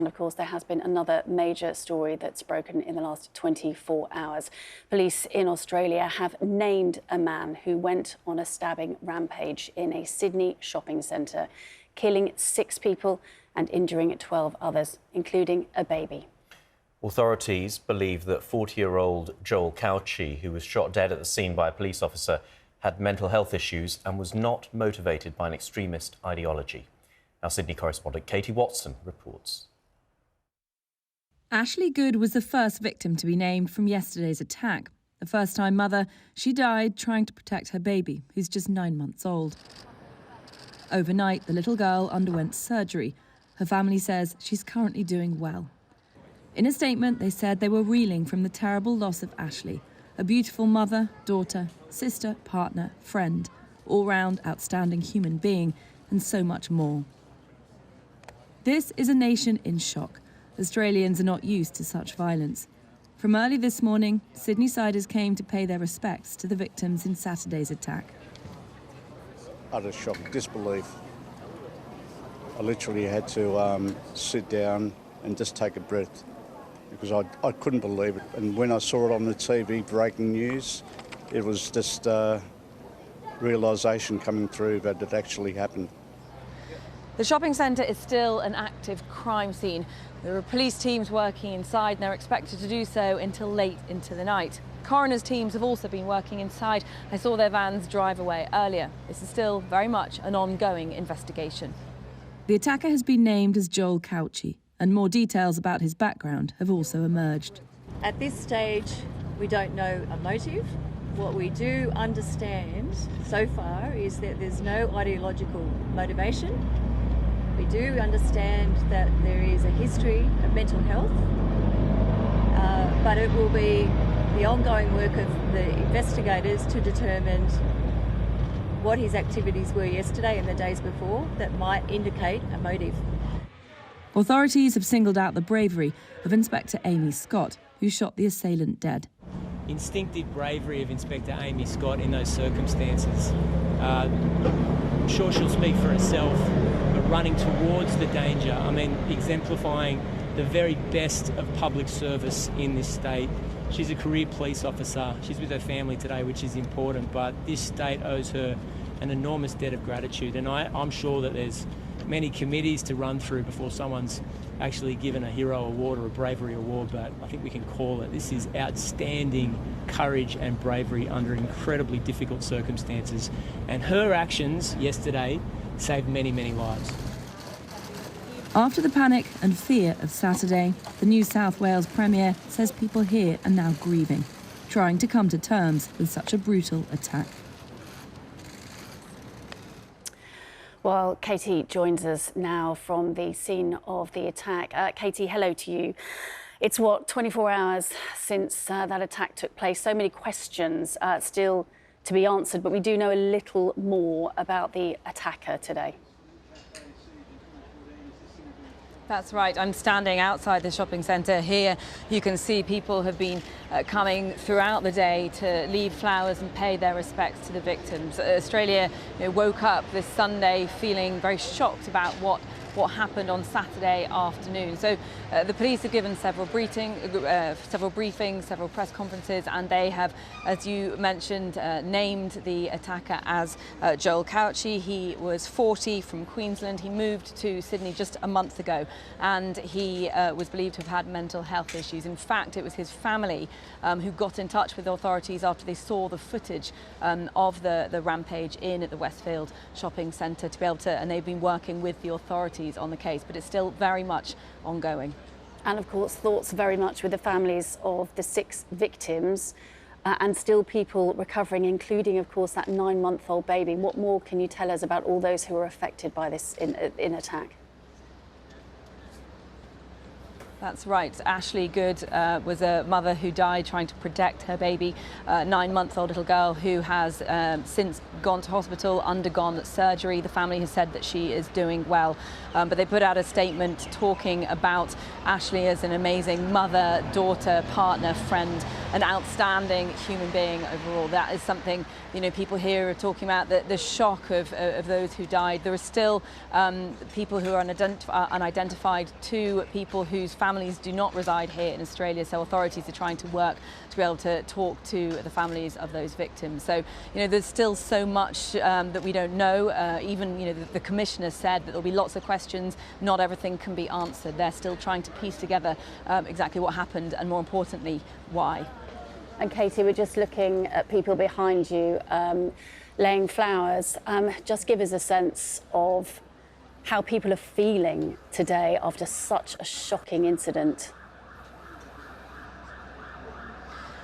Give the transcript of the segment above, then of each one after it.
And of course, there has been another major story that's broken in the last 24 hours. Police in Australia have named a man who went on a stabbing rampage in a Sydney shopping centre, killing 6 people and injuring 12 others, including a baby. Authorities believe that 40-year-old Joel Cauchi, who was shot dead at the scene by a police officer, had mental health issues and was not motivated by an extremist ideology. Our Sydney correspondent Katie Watson reports. Ashley Good was the first victim to be named from yesterday's attack. A first-time mother, she died trying to protect her baby, who's just 9 months old. Overnight, the little girl underwent surgery. Her family says she's currently doing well. In a statement, they said they were reeling from the terrible loss of Ashley, a beautiful mother, daughter, sister, partner, friend, all-round outstanding human being, and so much more. This is a nation in shock. Australians are not used to such violence. From early this morning, Sydney-siders came to pay their respects to the victims in Saturday's attack. Utter shock, disbelief. I literally had to sit down and just take a breath because I couldn't believe it. And when I saw it on the TV, breaking news, it was just realisation coming through that it actually happened. The shopping centre is still an active crime scene. There are police teams working inside and they're expected to do so until late into the night. Coroner's teams have also been working inside. I saw their vans drive away earlier. This is still very much an ongoing investigation. The attacker has been named as Joel Cauchi, and more details about his background have also emerged. At this stage, we don't know a motive. What we do understand so far is that there's no ideological motivation. We do understand that there is a history of mental health, but it will be the ongoing work of the investigators to determine what his activities were yesterday and the days before that might indicate a motive. Authorities have singled out the bravery of Inspector Amy Scott, who shot the assailant dead. Instinctive bravery of Inspector Amy Scott in those circumstances. I'm sure she'll speak for herself, but running towards the danger, I mean, exemplifying the very best of public service in this state. She's a career police officer. She's with her family today, which is important, but this state owes her an enormous debt of gratitude, and I'm sure that there's many committees to run through before someone's actually given a hero award or a bravery award, but I think we can call it. This is outstanding courage and bravery under incredibly difficult circumstances, and her actions yesterday saved many, many lives. After the panic and fear of Saturday, the New South Wales Premier says people here are now grieving, trying to come to terms with such a brutal attack. Well, Katie joins us now from the scene of the attack. Katie, hello to you. It's, 24 hours since that attack took place. So many questions still to be answered, but we do know a little more about the attacker today. That's right. I'm standing outside the shopping centre here. You can see people have been coming throughout the day to leave flowers and pay their respects to the victims. Australia woke up this Sunday feeling very shocked about what happened on Saturday afternoon. So the police have given several briefings, several press conferences, and they have, as you mentioned, named the attacker as Joel Cauchi. He was 40, from Queensland. He moved to Sydney just a month ago, and he was believed to have had mental health issues. In fact, it was his family who got in touch with authorities after they saw the footage of the rampage in at the Westfield shopping centre to be able to, and they've been working with the authorities on the case, but it's still very much ongoing. And of course, thoughts very much with the families of the 6 victims and still people recovering, including, of course, that 9-month-old baby. What more can you tell us about all those who were affected by this in attack? That's right. Ashley Good was a mother who died trying to protect her baby, 9-month-old little girl who has since gone to hospital, undergone surgery. The family has said that she is doing well, but they put out a statement talking about Ashley as an amazing mother, daughter, partner, friend, an outstanding human being overall. That is something, people here are talking about, the shock of those who died. There are still people who are unidentified, 2 people whose families do not reside here in Australia, so authorities are trying to work to be able to talk to the families of those victims. So, there's still so much that we don't know. Even, the Commissioner said that there'll be lots of questions, not everything can be answered. They're still trying to piece together exactly what happened and, more importantly, why. And Katie, we're just looking at people behind you laying flowers. Just give us a sense of how people are feeling today after such a shocking incident.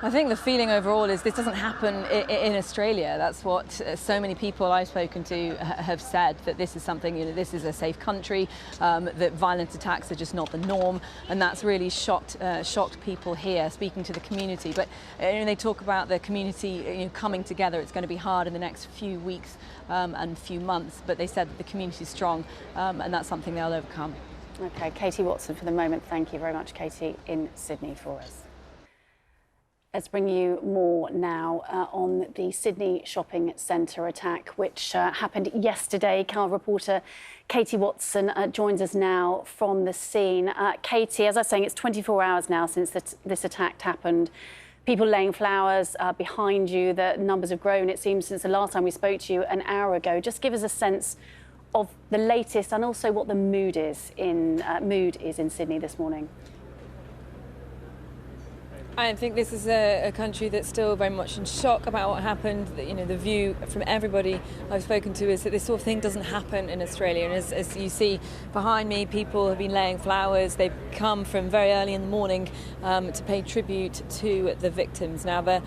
I think the feeling overall is this doesn't happen in Australia. That's what so many people I've spoken to have said, that this is something, this is a safe country, that violent attacks are just not the norm, and that's really shocked people here, speaking to the community. But they talk about the community coming together. It's going to be hard in the next few weeks and few months, but they said that the community is strong, and that's something they'll overcome. Okay, Katie Watson for the moment. Thank you very much, Katie, in Sydney for us. Let's bring you more now on the Sydney shopping centre attack, which happened yesterday. Car reporter Katie Watson joins us now from the scene. Katie, as I was saying, it's 24 hours now since this attack happened. People laying flowers behind you. The numbers have grown, it seems, since the last time we spoke to you an hour ago. Just give us a sense of the latest and also what the mood is in Sydney this morning. I think this is a country that's still very much in shock about what happened. The view from everybody I've spoken to is that this sort of thing doesn't happen in Australia. And as you see behind me, people have been laying flowers. They've come from very early in the morning to pay tribute to the victims. Now, the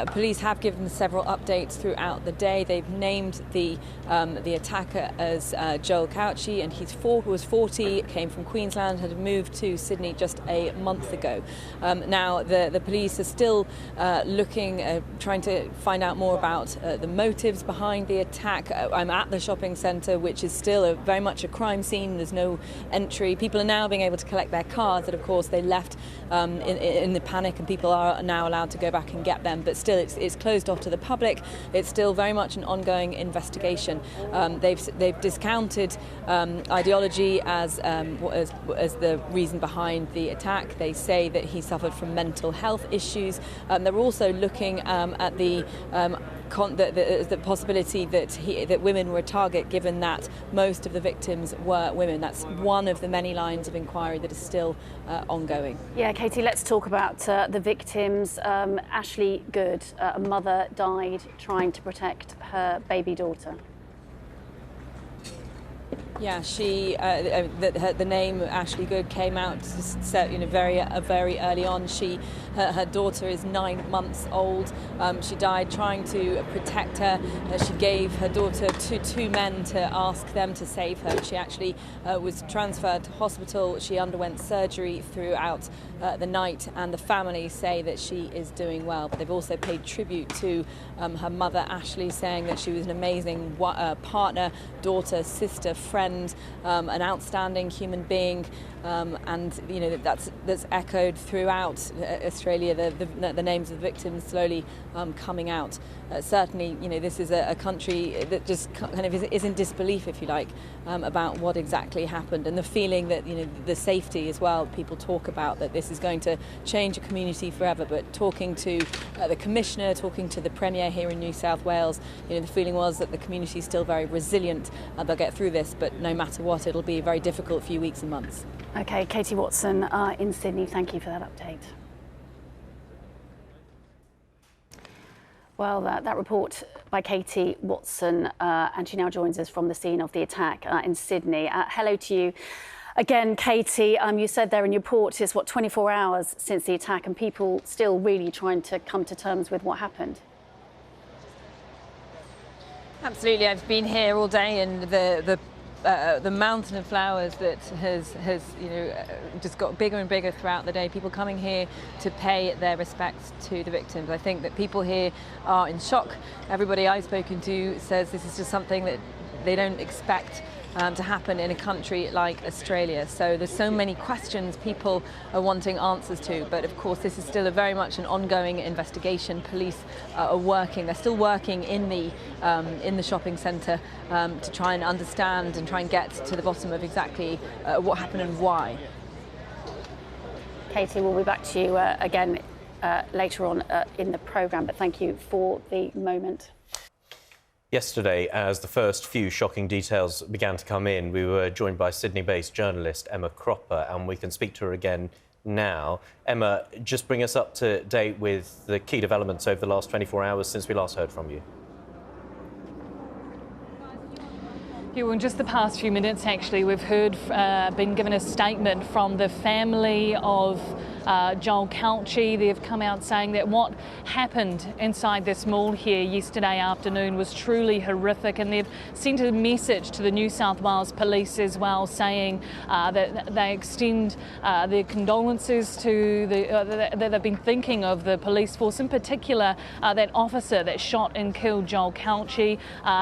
police have given several updates throughout the day. They've named the attacker as Joel Cauchi, and who was 40, came from Queensland, had moved to Sydney just a month ago. Now, the police are still looking, trying to find out more about the motives behind the attack. I'm at the shopping centre, which is still very much a crime scene. There's no entry. People are now being able to collect their cars that, of course, they left in the panic, and people are now allowed to go back and get them. But still, it's closed off to the public. It's still very much an ongoing investigation. They've discounted ideology as the reason behind the attack. They say that he suffered from mental health issues. They're also looking at the possibility that women were a target, given that most of the victims were women. That's one of the many lines of inquiry that is still ongoing. Yeah, Katie, let's talk about the victims. Ashley Good, a mother, died trying to protect her baby daughter. Yeah, the name Ashley Good came out very early on. Her daughter is 9 months old. She died trying to protect her. She gave her daughter to 2 men to ask them to save her. She actually was transferred to hospital. She underwent surgery throughout the night, and the family say that she is doing well. But they've also paid tribute to her mother, Ashley, saying that she was an amazing partner, daughter, sister, friend, an outstanding human being, and that's echoed throughout Australia. The names of the victims slowly coming out. Certainly, this is a country that just kind of is in disbelief, if you like, about what exactly happened, and the feeling that the safety as well. People talk about that this is going to change a community forever. But talking to the Commissioner, talking to the Premier here in New South Wales, the feeling was that the community is still very resilient. They'll get through this, but no matter what, it'll be a very difficult few weeks and months. Okay, Katie Watson in Sydney, thank you for that update. Well, that report by Katie Watson, and she now joins us from the scene of the attack in Sydney. Hello to you again, Katie. You said there in your report it's 24 hours since the attack, and people still really trying to come to terms with what happened. Absolutely, I've been here all day, and the mountain of flowers that has just got bigger and bigger throughout the day. People coming here to pay their respects to the victims. I think that people here are in shock. Everybody I've spoken to says this is just something that they don't expect to happen in a country like Australia. So there's so many questions people are wanting answers to, but of course this is still very much an ongoing investigation. Police are working, they're still working in the shopping centre to try and understand and try and get to the bottom of exactly what happened and why. Katie, we'll be back to you again later on in the programme, but thank you for the moment. Yesterday, as the first few shocking details began to come in, we were joined by Sydney-based journalist Emma Cropper, and we can speak to her again now. Emma, just bring us up to date with the key developments over the last 24 hours since we last heard from you. Yeah, well, in just the past few minutes, actually, we've been given a statement from the family of Joel Cauchi. They've come out saying that what happened inside this mall here yesterday afternoon was truly horrific, and they've sent a message to the New South Wales Police as well, saying that they extend their condolences to that they've been thinking of the police force, in particular that officer that shot and killed Joel Cauchi,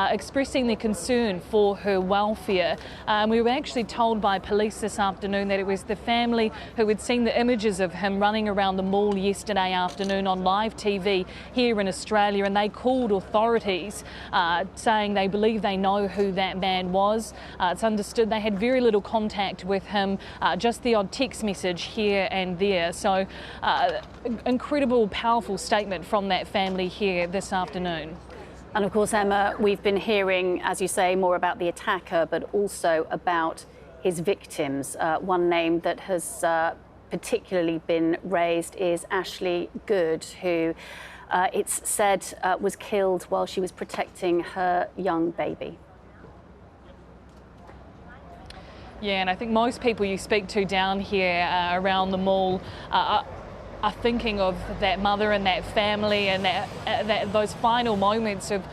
expressing their concern for her welfare. We were actually told by police this afternoon that it was the family who had seen the images of him running around the mall yesterday afternoon on live TV here in Australia, and they called authorities saying they believe they know who that man was. It's understood they had very little contact with him, just the odd text message here and there. So incredible, powerful statement from that family here this afternoon. And of course, Emma, we've been hearing, as you say, more about the attacker, but also about his victims. One name that has particularly been raised is Ashley Good, who it's said was killed while she was protecting her young baby. Yeah, and I think most people you speak to down here around the mall are thinking of that mother and that family and those final moments of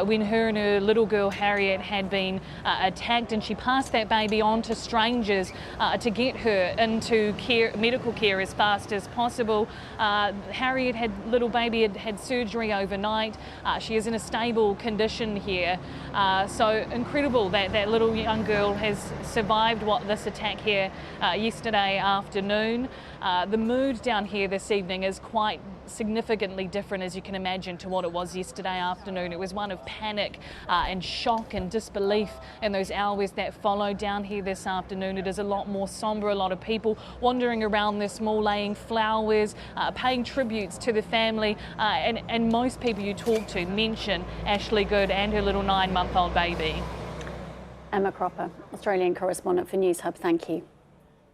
when her and her little girl Harriet had been attacked, and she passed that baby on to strangers to get her into medical care as fast as possible. Harriet little baby had surgery overnight. She is in a stable condition here. So incredible that little young girl has survived this attack here yesterday afternoon. The mood down here this evening is quite significantly different, as you can imagine, to what it was yesterday afternoon. It was one of panic and shock and disbelief in those hours that followed. Down here this afternoon, it is a lot more sombre. A lot of people wandering around this mall, laying flowers, paying tributes to the family, and most people you talk to mention Ashley Good and her little 9-month-old baby. Emma Cropper, Australian correspondent for News Hub, thank you.